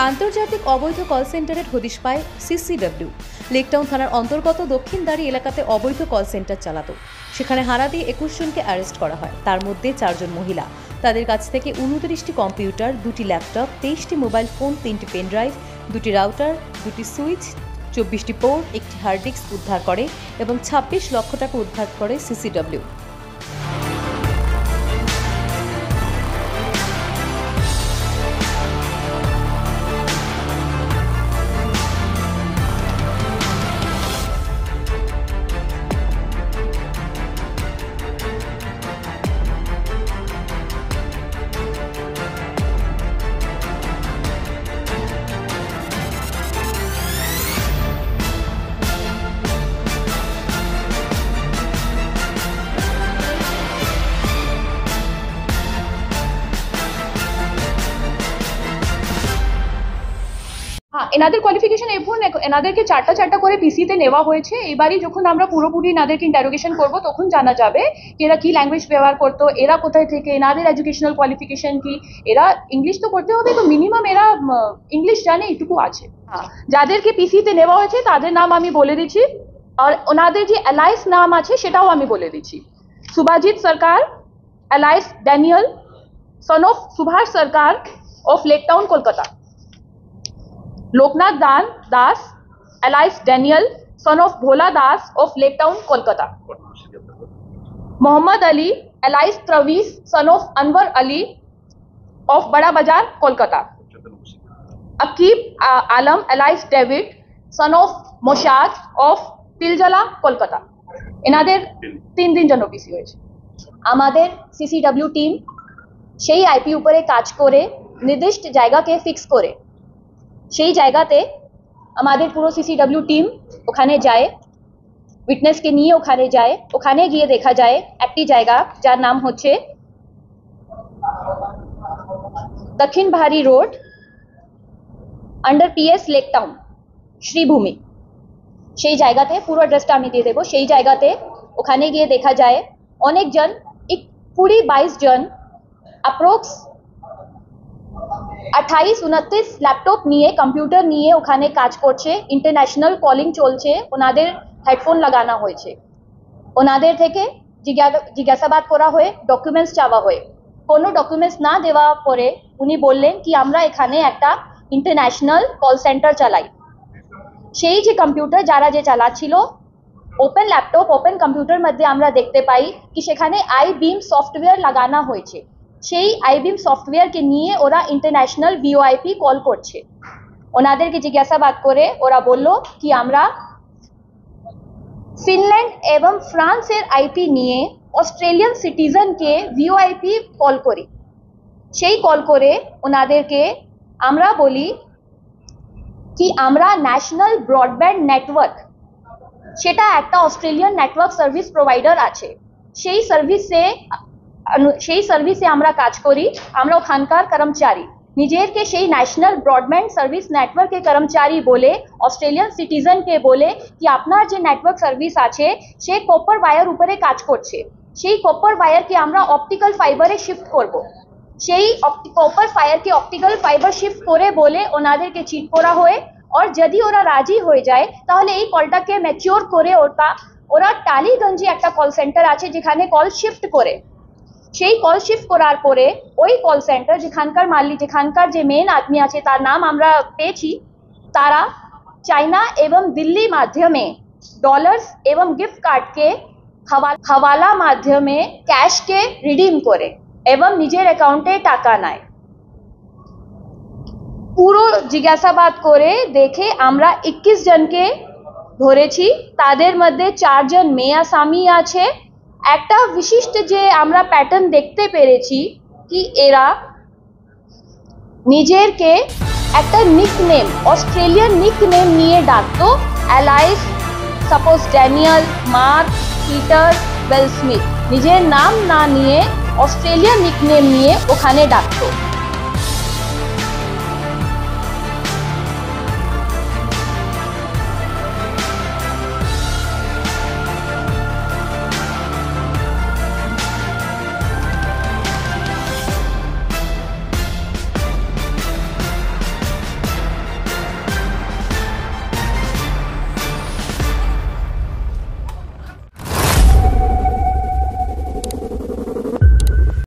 আন্তর্জাতিক অবৈধ কল সেন্টারের হদিশ পায় সিসিডব্লিউ। লেকটাউন থানার অন্তর্গত দক্ষিণদারি এলাকাতে অবৈধ কল সেন্টার চালাতো। সেখানে হানা দিয়ে 21 জনকে অ্যারেস্ট করা হয়, তার মধ্যে 4 জন মহিলা। তাদের কাছ থেকে 29টি কম্পিউটার, 2টি ল্যাপটপ, 23টি মোবাইল ফোন, 3টি পেন ড্রাইভ, 2টি রাউটার, 2টি সুইচ, 24টি পোর্ট, একটি হার্ড ডিস্ক উদ্ধার করে এবং 26 লক্ষ টাকা উদ্ধার করে সিসিডব্লিউ। এনাদের কোয়ালিফিকেশন এখন এনাদেরকে চারটা করে পিসিতে নেওয়া হয়েছে। এবারই যখন আমরা পুরোপুরি এনাদেরকে ইন্টারোগেশন করব তখন জানা যাবে যে এরা কি ল্যাঙ্গুয়েজ ব্যবহার করতো, এরা কোথায় থেকে, এনাদের এডুকেশনাল কোয়ালিফিকেশন কি, এরা ইংলিশ তো করতে হবে, তো মিনিমাম এরা ইংলিশ জানে এটুকু আছে। যাদেরকে পিসিতে নেওয়া হয়েছে তাদের নাম আমি বলে দিচ্ছি, আর ওনাদের যে অ্যালাইস নাম আছে সেটাও আমি বলে দিচ্ছি। Subhajit Sarkar, alias Daniel, son of Subhash Sarkar of Lake Town Kolkata. Loknath Das, alias Daniel, son of Bhola Das of Lake Town Kolkata. Mohammad Ali, alias Travis, son of Anwar Ali of Bara Bazar Kolkata. Aqib Alam, alias David, son of Moshad of Tiljala Kolkata. এনাদের 3 দিন জন্য পিসি হয়েছে। আমাদের সিসিডব্লিউ টিম সেই আইপি উপরে কাজ করে নির্দিষ্ট জায়গাকে ফিক্স করে সেই জায়গাতে আমাদের পুরো সিসিডব্লিউ টিম ওখানে যায়, উইটনেসকে নিয়ে ওখানে যায়। ওখানে গিয়ে দেখা যায় একটি জায়গা যার নাম হচ্ছে দক্ষিণ ভারী road, under PS Lake Town, Sreebhumi. সেই জায়গাতে পুরো অ্যাড্রেসটা আমি দিয়ে দেবো। সেই জায়গাতে ওখানে গিয়ে দেখা যায় অনেকজন, 20-22 জন অ্যাপ্রক্স 28-29 ল্যাপটপ নিয়ে, কম্পিউটার নিয়ে ওখানে কাজ করছে। ইন্টারন্যাশনাল কলিং চলছে, ওনাদের হেডফোন লাগানো হয়েছে। ওনাদের থেকে জিজ্ঞাসাবাদ করা হয়ে ডকুমেন্টস চাওয়া হয়ে কোনো ডকুমেন্টস না দেওয়া পরে উনি বললেন কি আমরা এখানে একটা ইন্টারন্যাশনাল কল সেন্টার চালাই। সেই যে কম্পিউটার যারা যে চালাচ্ছিল, ওপেন ল্যাপটপ, ওপেন কম্পিউটার মধ্যে আমরা দেখতে পাই কি সেখানে আইবিম সফটওয়্যার লাগানো হয়েছে। সেই আইবিম সফটওয়্যারকে নিয়ে ওরা ইন্টারন্যাশনাল ভিওআইপি কল করছে। ওনাদেরকে জিজ্ঞাসাবাদ করে ওরা বলল কি আমরা ফিনল্যান্ড এবং ফ্রান্সের আইপি নিয়ে অস্ট্রেলিয়ান সিটিজেনকে ভিওআইপি কল করি। সেই কল করে ওনাদেরকে আমরা বলি কি আমরা ন্যাশনাল ব্রডব্যান্ড নেটওয়ার্ক, সেটা একটা অস্ট্রেলিয়ান নেটওয়ার্ক সার্ভিস প্রোভাইডার আছে, সেই সার্ভিসে আমরা কাজ করি। আমরা ওখানকার কর্মচারী, নিজেরকে সেই ন্যাশনাল ব্রডব্যান্ড সার্ভিস নেটওয়ার্কের কর্মচারী বলে অস্ট্রেলিয়ান সিটিজেনকে বলে কি আপনার যে নেটওয়ার্ক সার্ভিস আছে সে কপার ওয়্যার উপরে কাজ করছে, সেই কপার ওয়্যারকে আমরা অপটিক্যাল ফাইবারে শিফট করব। সেই কপার ফায়ারকে অপটিক্যাল ফাইবার শিফট করে বলে ওনাদেরকে চিট করা হয়। আর যদি ওরা রাজি হয়ে যায় তাহলে এই কলটাকে ম্যাচিওর করে ওরা টালিগঞ্জে একটা কল সেন্টার আছে যেখানে কল শিফট করে। সেই কল শিফট করার পরে ওই কল সেন্টার যেখানকার মালিক, যেখানকার যে মেন আদমি আছে তার নাম আমরা পেয়েছি, তারা চায়না এবং দিল্লি মাধ্যমে ডলার্স এবং গিফট কার্ডকে হাওয়ালা মাধ্যমে ক্যাশকে রিডিম করে এবং নিজের অ্যাকাউন্টে টাকা নেয়। পুরো জিজ্ঞাসাবাদ করে দেখে আমরা 21 জনকে ধরেছি। তাদের মধ্যে 4 জন মেয়ে আসামি আছে। একটা বিশিষ্ট যে আমরা প্যাটার্ন দেখতে পেরেছি কি এরা নিজেরকে একটা নিকনেম, অস্ট্রেলিয়ান নিকনেম নিয়ে ডাকতো, alias, suppose Daniel, Mark, Peter, Bell Smith. নিজের নাম না নিয়ে অস্ট্রেলিয়ান নিকনেম নিয়ে ওখানে ডাকতো।